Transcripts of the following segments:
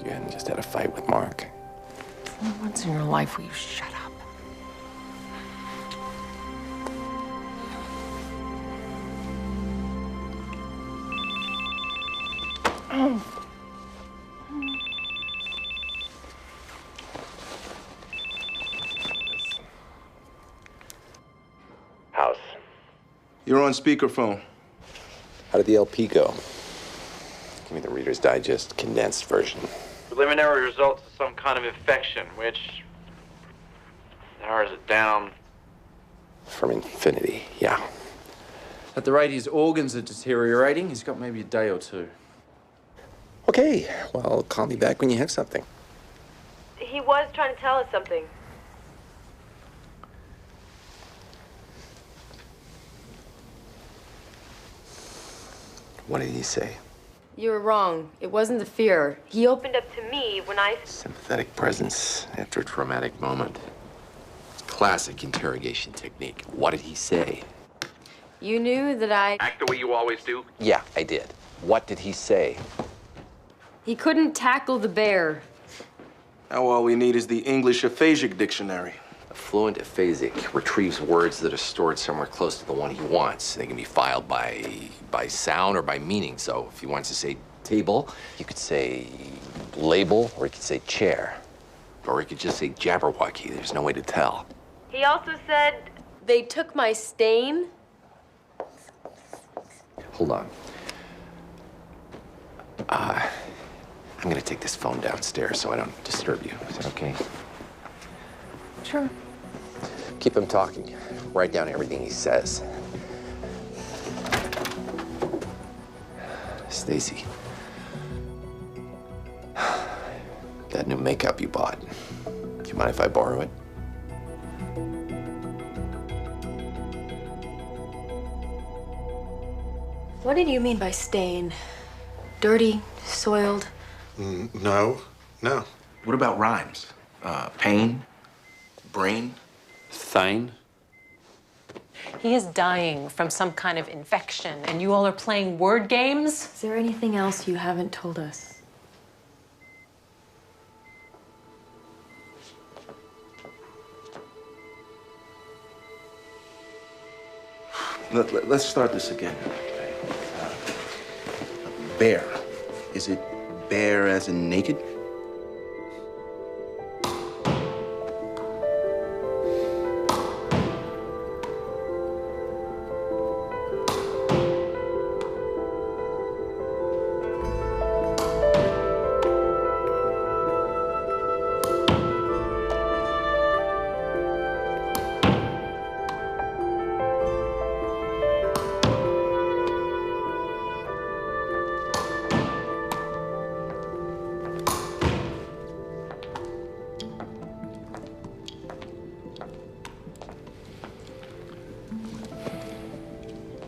You hadn't just had a fight with Mark. Once in your life, will you shut up? House. You're on speakerphone. How did the LP go? Give me the Reader's Digest condensed version. Preliminary results of some kind of infection, which narrows it down. From infinity, yeah. At the rate his organs are deteriorating, he's got maybe a day or two. Okay, well, call me back when you have something. He was trying to tell us something. What did he say? You were wrong. It wasn't the fear. He opened up to me when I... Sympathetic presence after a traumatic moment. Classic interrogation technique. What did he say? You knew that I... Act the way you always do. Yeah, I did. What did he say? He couldn't tackle the bear. Now all we need is the English aphasic dictionary. A fluent aphasic retrieves words that are stored somewhere close to the one he wants. They can be filed by sound or by meaning. So if he wants to say table, you could say label, or he could say chair. Or he could just say Jabberwocky. There's no way to tell. He also said they took my stain. Hold on. I'm gonna take this phone downstairs so I don't disturb you. Is that okay? Sure. Keep him talking. Write down everything he says. Stacy. That new makeup you bought. Do you mind if I borrow it? What did you mean by stain? Dirty, soiled? No. What about rhymes? Pain? Brain? Thane? He is dying from some kind of infection, and you all are playing word games? Is there anything else you haven't told us? Let's start this again. Bear. Is it bare as in naked?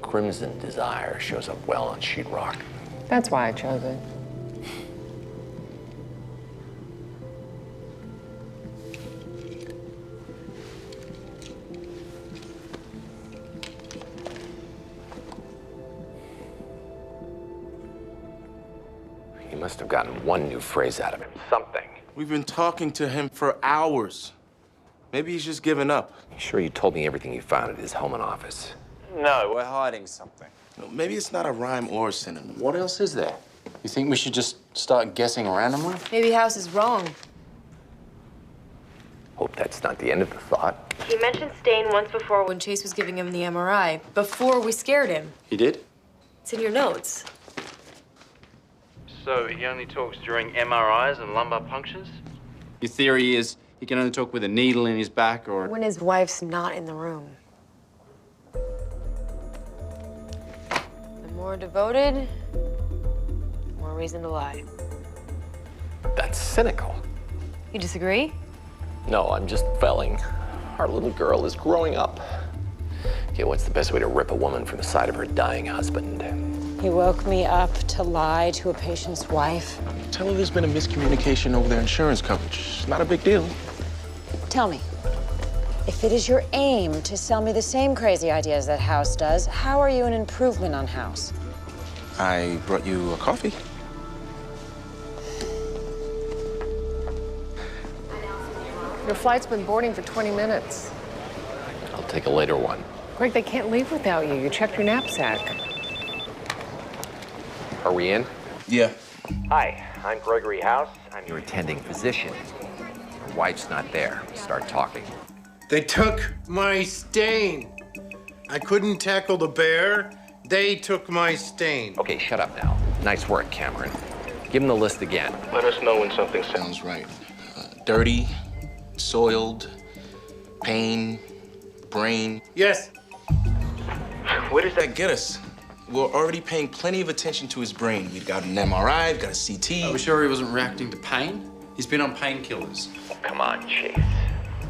Crimson Desire shows up well on sheetrock. That's why I chose it. You must have gotten one new phrase out of him. Something. We've been talking to him for hours. Maybe he's just given up. You sure you told me everything you found at his home and office? No, we're hiding something. Maybe it's not a rhyme or a synonym. What else is there? You think we should just start guessing randomly? Maybe House is wrong. Hope that's not the end of the thought. He mentioned stain once before when Chase was giving him the MRI, before we scared him. He did? It's in your notes. So he only talks during MRIs and lumbar punctures? Your theory is he can only talk with a needle in his back or... When his wife's not in the room. The more devoted, the more reason to lie. That's cynical. You disagree? No, I'm just felling. Our little girl is growing up. Okay, what's the best way to rip a woman from the side of her dying husband? He woke me up to lie to a patient's wife. Tell her there's been a miscommunication over their insurance coverage. It's not a big deal. Tell me, if it is your aim to sell me the same crazy ideas that House does, how are you an improvement on House? I brought you a coffee. Your flight's been boarding for 20 minutes. I'll take a later one. Greg, they can't leave without you. You checked your knapsack. Are we in? Yeah. Hi, I'm Gregory House. I'm your attending physician. Your wife's not there. Start talking. They took my stain. I couldn't tackle the bear. They took my stain. Okay, shut up now. Nice work, Cameron. Give him the list again. Let us know when something sounds right. Dirty, soiled, pain, brain. Yes. Where does that get us? We're already paying plenty of attention to his brain. We've got an MRI, we've got a CT. Are we sure he wasn't reacting to pain? He's been on painkillers. Oh, come on, Chase.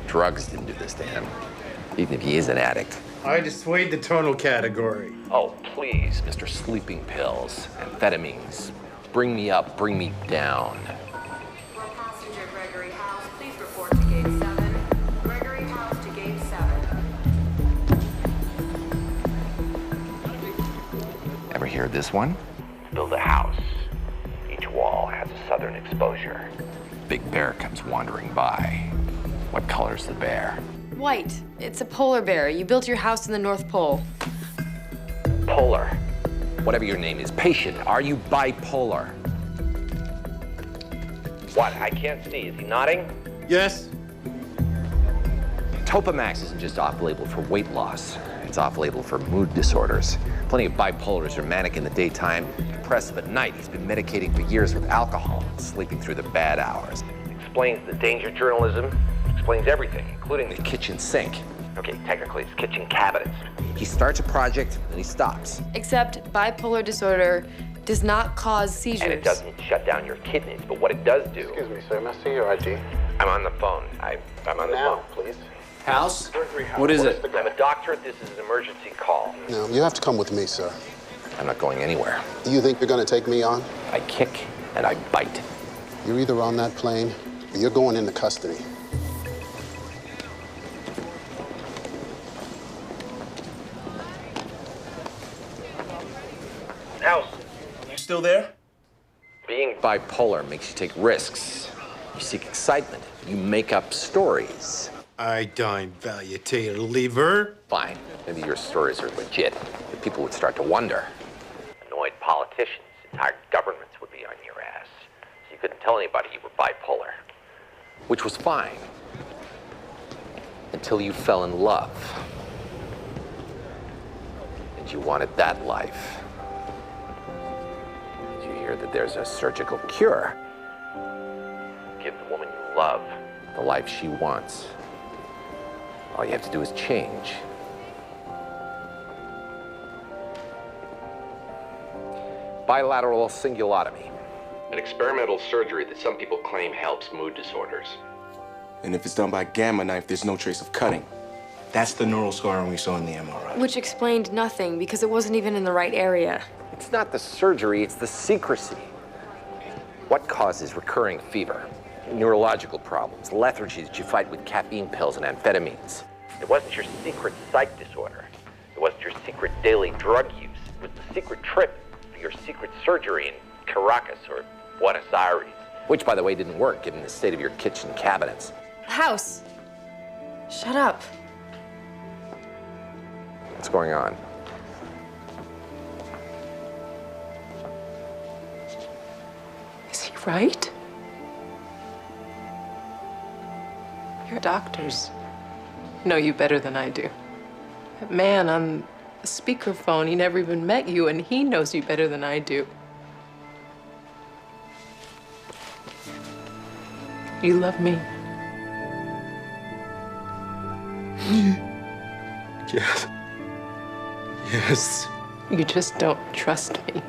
Drugs didn't do this to him, even if he is an addict. I dissuade the tonal category. Oh, please, Mr. Sleeping Pills, amphetamines. Bring me up, bring me down. For passenger Gregory House, please report to gate 7. Gregory House to gate 7. Ever hear this one? Build a house. Each wall has a southern exposure. Big bear comes wandering by. What color's the bear? White. It's a polar bear. You built your house in the North Pole. Polar. Whatever your name is. Patient, are you bipolar? What? I can't see. Is he nodding? Yes. Topamax isn't just off-label for weight loss. It's off-label for mood disorders. Plenty of bipolars are manic in the daytime, depressive at night. He's been medicating for years with alcohol, sleeping through the bad hours. Explains the danger journalism. Explains everything, including the kitchen sink. Okay, technically it's kitchen cabinets. He starts a project, then he stops. Except bipolar disorder does not cause seizures. And it doesn't shut down your kidneys, but what it does do... Excuse me, sir. May I see your ID? I'm on the phone. I'm on the phone. Please. House? What is it? I'm a doctor. This is an emergency call. No, you have to come with me, sir. I'm not going anywhere. You think you're going to take me on? I kick and I bite. You're either on that plane or you're going into custody. House, you still there? Being bipolar makes you take risks. You seek excitement. You make up stories. I dine valutated liver. Fine. Maybe your stories are legit. But people would start to wonder. Annoyed politicians, entire governments would be on your ass. So you couldn't tell anybody you were bipolar. Which was fine. Until you fell in love. And you wanted that life. Did you hear that there's a surgical cure? Give the woman you love the life she wants. All you have to do is change. Bilateral cingulotomy. An experimental surgery that some people claim helps mood disorders. And if it's done by gamma knife, there's no trace of cutting. That's the neural scarring we saw in the MRI. Which explained nothing because it wasn't even in the right area. It's not the surgery, it's the secrecy. What causes recurring fever? Neurological problems, lethargies that you fight with caffeine pills and amphetamines. It wasn't your secret psych disorder. It wasn't your secret daily drug use. It was the secret trip for your secret surgery in Caracas or Buenos Aires. Which, by the way, didn't work given the state of your kitchen cabinets. House. Shut up. What's going on? Is he right? Your doctors know you better than I do. That man on the speakerphone, he never even met you, and he knows you better than I do. You love me. Yes. Yes. You just don't trust me.